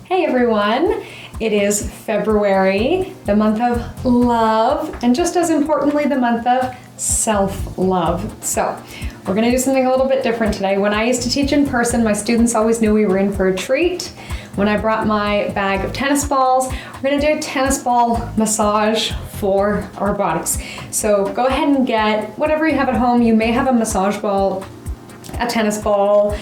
Hey everyone, it is February, the month of love, and just as importantly, the month of self-love. So we're gonna do something a little bit different today. When I used to teach in person, my students always knew we were in for a treat. When I brought my bag of tennis balls, we're gonna do a tennis ball massage for our bodies. So go ahead and get whatever you have at home. You may have a massage ball, a tennis ball.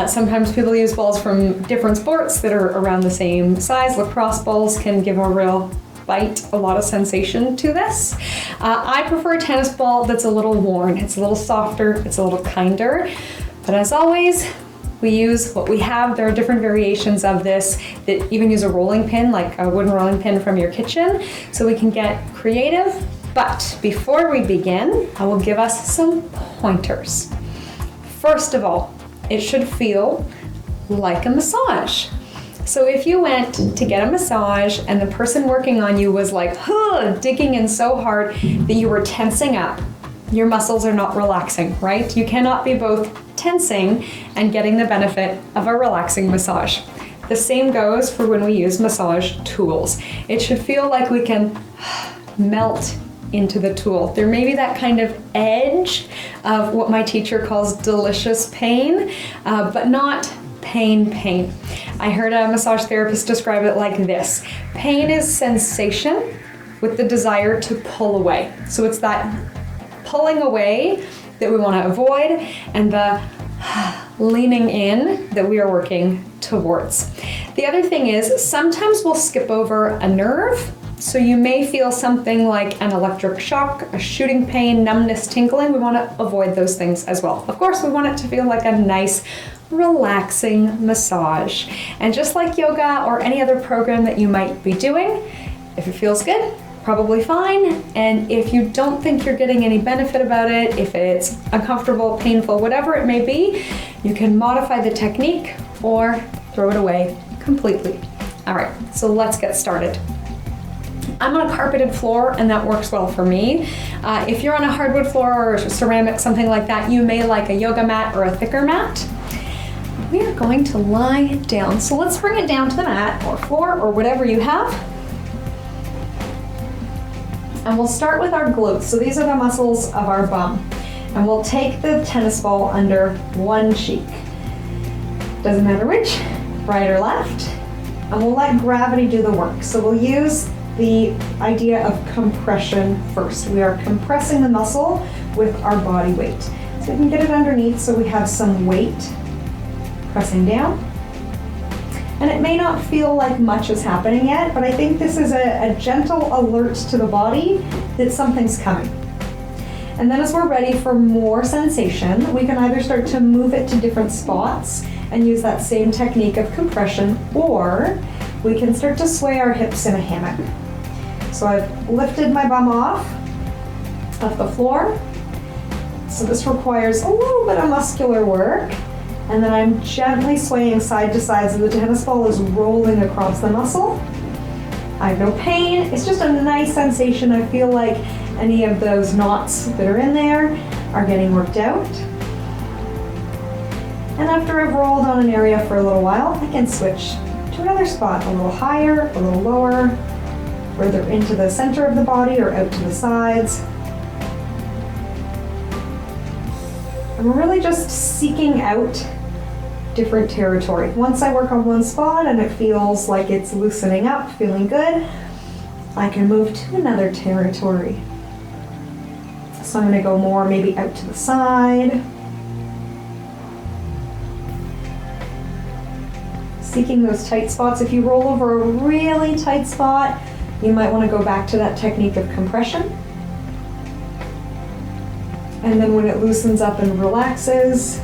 Sometimes people use balls from different sports that are around the same size. Lacrosse balls can give a real bite, a lot of sensation to this. I prefer a tennis ball that's a little worn. It's a little softer, it's a little kinder. But as always, we use what we have. There are different variations of this that even use a rolling pin, like a wooden rolling pin from your kitchen, so we can get creative. But before we begin, I will give us some pointers. First of all, it should feel like a massage. So if you went to get a massage and the person working on you was like, digging in so hard that you were tensing up, your muscles are not relaxing, right? You cannot be both tensing and getting the benefit of a relaxing massage. The same goes for when we use massage tools. It should feel like we can melt into the tool. There may be that kind of edge of what my teacher calls delicious pain, but not pain. I heard a massage therapist describe it like this. Pain is sensation with the desire to pull away. So it's that pulling away that we want to avoid and the leaning in that we are working towards. The other thing is sometimes we'll skip over a nerve. So you may feel something like an electric shock, a shooting pain, numbness, tingling. We want to avoid those things as well. Of course, we want it to feel like a nice, relaxing massage. And just like yoga or any other program that you might be doing, if it feels good, probably fine. And if you don't think you're getting any benefit about it, if it's uncomfortable, painful, whatever it may be, you can modify the technique or throw it away completely. All right, so let's get started. I'm on a carpeted floor and that works well for me. If you're on a hardwood floor or ceramic, something like that, you may like a yoga mat or a thicker mat. We are going to lie down. So let's bring it down to the mat or floor or whatever you have. And we'll start with our glutes. So these are the muscles of our bum. And we'll take the tennis ball under one cheek. Doesn't matter which, right or left. And we'll let gravity do the work. So we'll use the idea of compression first. We are compressing the muscle with our body weight. So we can get it underneath so we have some weight pressing down. And it may not feel like much is happening yet, but I think this is a gentle alert to the body that something's coming. And then as we're ready for more sensation, we can either start to move it to different spots and use that same technique of compression, or we can start to sway our hips in a hammock. So I've lifted my bum off the floor. So this requires a little bit of muscular work. And then I'm gently swaying side to side so the tennis ball is rolling across the muscle. I have no pain. It's just a nice sensation. I feel like any of those knots that are in there are getting worked out. And after I've rolled on an area for a little while, I can switch to another spot, a little higher, a little lower, further into the center of the body or out to the sides. And we're really just seeking out different territory. Once I work on one spot and it feels like it's loosening up, feeling good, I can move to another territory. So I'm going to go more maybe out to the side. Seeking those tight spots. If you roll over a really tight spot, you might want to go back to that technique of compression. And then when it loosens up and relaxes,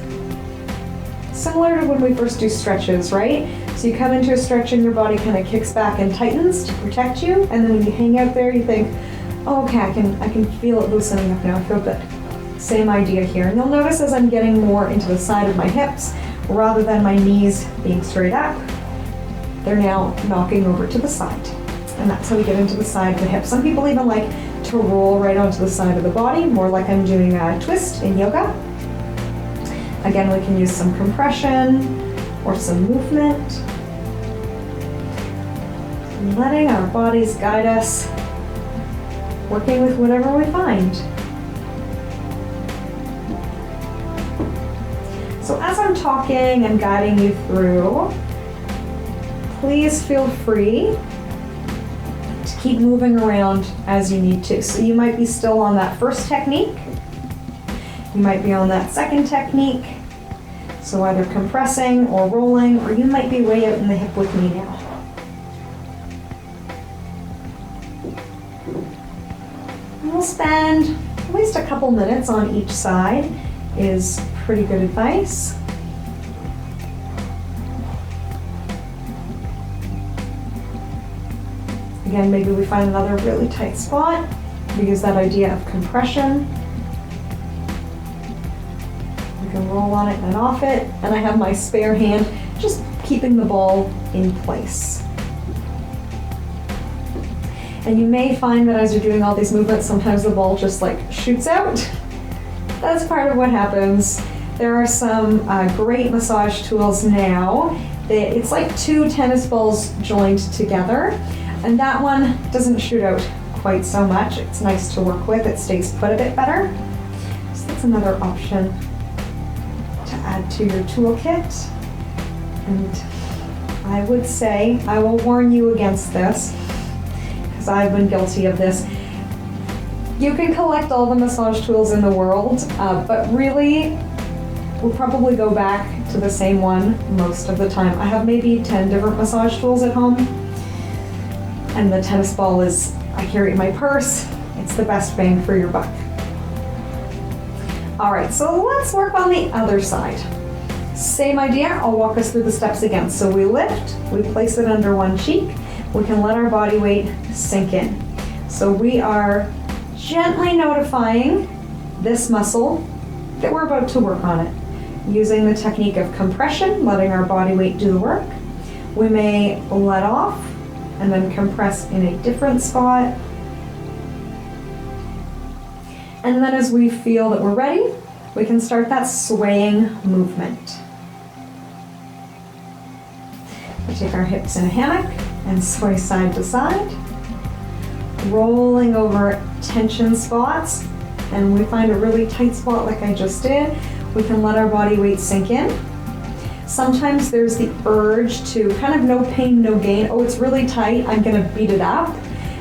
similar to when we first do stretches, right? So you come into a stretch and your body kind of kicks back and tightens to protect you. And then when you hang out there, you think, oh, okay, I can feel it loosening up now, I feel good. Same idea here. And you'll notice as I'm getting more into the side of my hips, rather than my knees being straight up, they're now knocking over to the side. And that's how we get into the side of the hip. Some people even like to roll right onto the side of the body, more like I'm doing a twist in yoga. Again, we can use some compression or some movement. And letting our bodies guide us, working with whatever we find. So as I'm talking and guiding you through, please feel free to keep moving around as you need to. So you might be still on that first technique. You might be on that second technique. So either compressing or rolling, or you might be way out in the hip with me now. And we'll spend at least a couple minutes on each side is pretty good advice. Again, maybe we find another really tight spot. We use that idea of compression. We can roll on it and off it. And I have my spare hand just keeping the ball in place. And you may find that as you're doing all these movements, sometimes the ball just like shoots out. That's part of what happens. There are some great massage tools now. It's like two tennis balls joined together. And that one doesn't shoot out quite so much. It's nice to work with. It stays put a bit better. So that's another option to add to your toolkit. And I would say, I will warn you against this, because I've been guilty of this. You can collect all the massage tools in the world, but really, we'll probably go back to the same one most of the time. I have maybe 10 different massage tools at home, and the tennis ball is, I carry it in my purse. It's the best bang for your buck. All right, so let's work on the other side. Same idea, I'll walk us through the steps again. So we lift, we place it under one cheek. We can let our body weight sink in. So we are gently notifying this muscle that we're about to work on it. Using the technique of compression, letting our body weight do the work. We may let off and then compress in a different spot. And then as we feel that we're ready, we can start that swaying movement. We take our hips in a hammock and sway side to side, rolling over tension spots, and we find a really tight spot like I just did. We can let our body weight sink in. Sometimes there's the urge to kind of no pain, no gain. Oh, it's really tight, I'm gonna beat it up.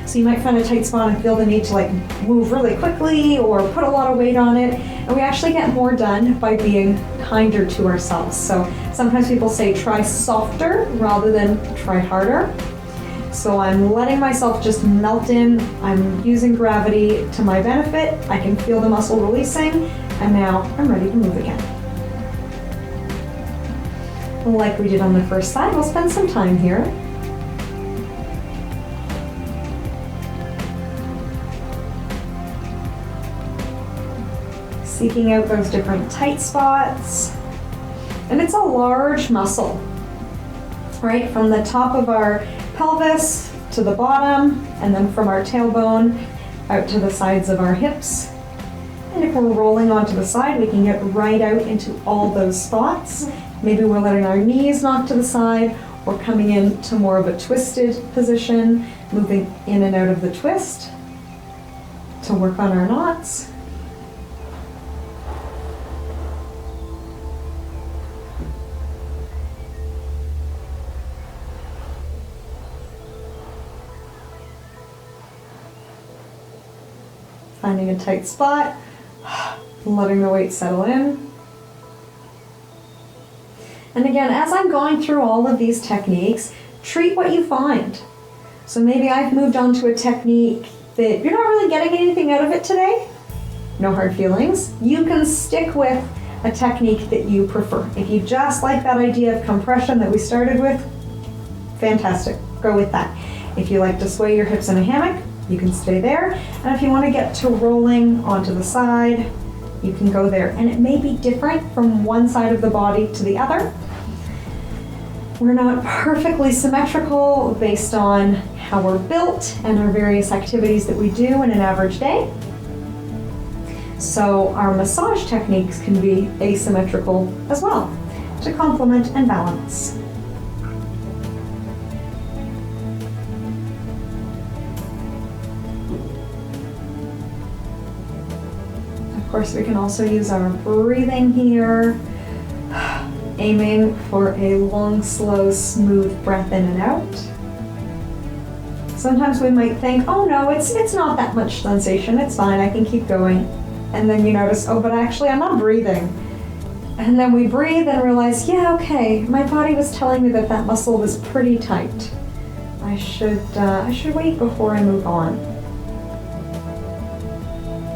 So you might find a tight spot and feel the need to like move really quickly or put a lot of weight on it. And we actually get more done by being kinder to ourselves. So sometimes people say try softer rather than try harder. So I'm letting myself just melt in. I'm using gravity to my benefit. I can feel the muscle releasing, and now I'm ready to move again. Like we did on the first side, we'll spend some time here. Seeking out those different tight spots. And it's a large muscle, right? From the top of our pelvis to the bottom, and then from our tailbone out to the sides of our hips. And if we're rolling onto the side, we can get right out into all those spots. Maybe we're letting our knees knock to the side, or coming into more of a twisted position, moving in and out of the twist to work on our knots. Finding a tight spot, letting the weight settle in. And again, as I'm going through all of these techniques, treat what you find. So maybe I've moved on to a technique that you're not really getting anything out of it today. No hard feelings. You can stick with a technique that you prefer. If you just like that idea of compression that we started with, fantastic, go with that. If you like to sway your hips in a hammock, you can stay there. And if you want to get to rolling onto the side, you can go there. And it may be different from one side of the body to the other. We're not perfectly symmetrical based on how we're built and our various activities that we do in an average day. So our massage techniques can be asymmetrical as well, to complement and balance. Of course, we can also use our breathing here, aiming for a long, slow, smooth breath in and out. Sometimes we might think, oh no, it's not that much sensation, it's fine, I can keep going. And then you notice, oh, but actually I'm not breathing. And then we breathe and realize, yeah, okay, my body was telling me that that muscle was pretty tight. I should wait before I move on.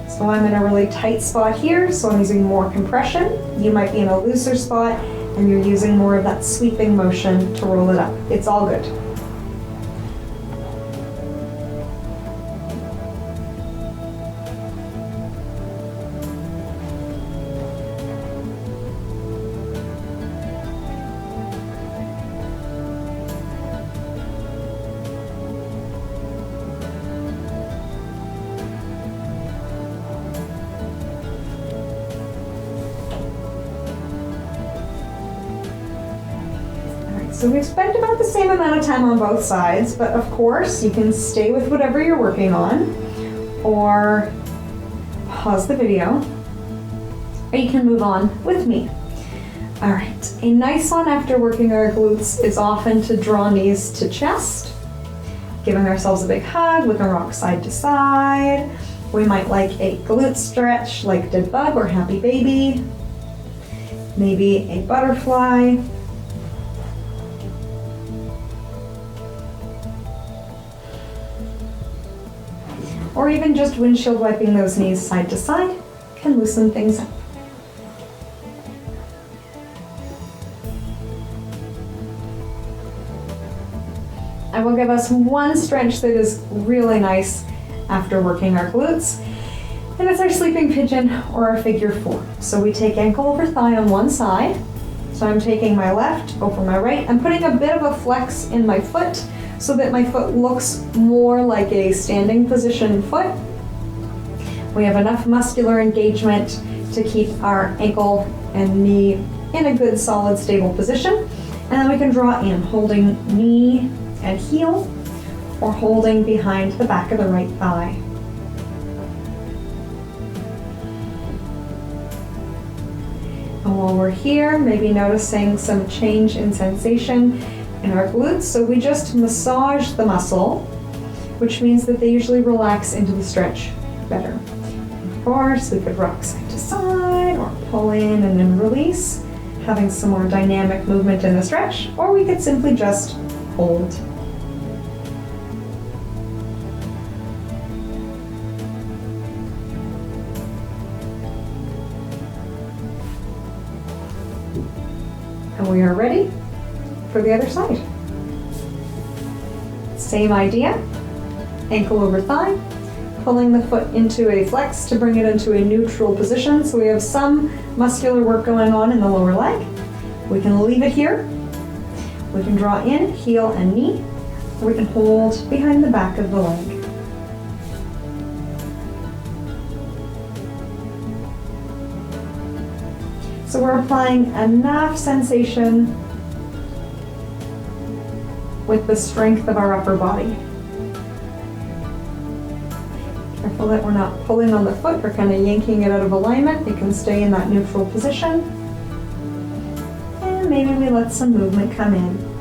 So I'm in a really tight spot here, so I'm using more compression. You might be in a looser spot and you're using more of that sweeping motion to roll it up. It's all good. So we've spent about the same amount of time on both sides, but of course you can stay with whatever you're working on or pause the video, or you can move on with me. All right, a nice one after working our glutes is often to draw knees to chest, giving ourselves a big hug. We can rock side to side. We might like a glute stretch like Dead Bug or Happy Baby, maybe a butterfly. Or even just windshield wiping those knees side to side can loosen things up. I will give us one stretch that is really nice after working our glutes, and it's our sleeping pigeon or our figure 4. So we take ankle over thigh on one side. So I'm taking my left over my right. I'm putting a bit of a flex in my foot so that my foot looks more like a standing position foot. We have enough muscular engagement to keep our ankle and knee in a good, solid, stable position. And then we can draw in, holding knee and heel, or holding behind the back of the right thigh. And while we're here, maybe noticing some change in sensation in our glutes. So we just massage the muscle, which means that they usually relax into the stretch better. Of course, we could rock side to side or pull in and then release, having some more dynamic movement in the stretch, or we could simply just hold. And we are ready for the other side. Same idea, ankle over thigh, pulling the foot into a flex to bring it into a neutral position. So we have some muscular work going on in the lower leg. We can leave it here. We can draw in, heel and knee. We can hold behind the back of the leg. So we're applying enough sensation with the strength of our upper body. Careful that we're not pulling on the foot or kind of yanking it out of alignment. It can stay in that neutral position. And maybe we let some movement come in.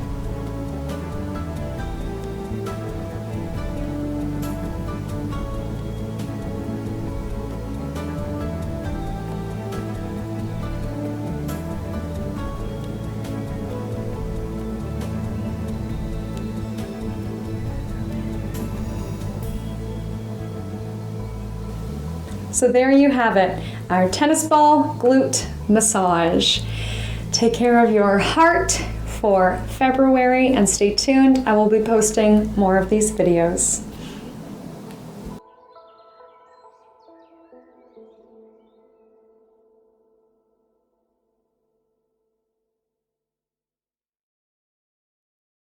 So there you have it, our tennis ball glute massage. Take care of your heart for February and stay tuned. I will be posting more of these videos.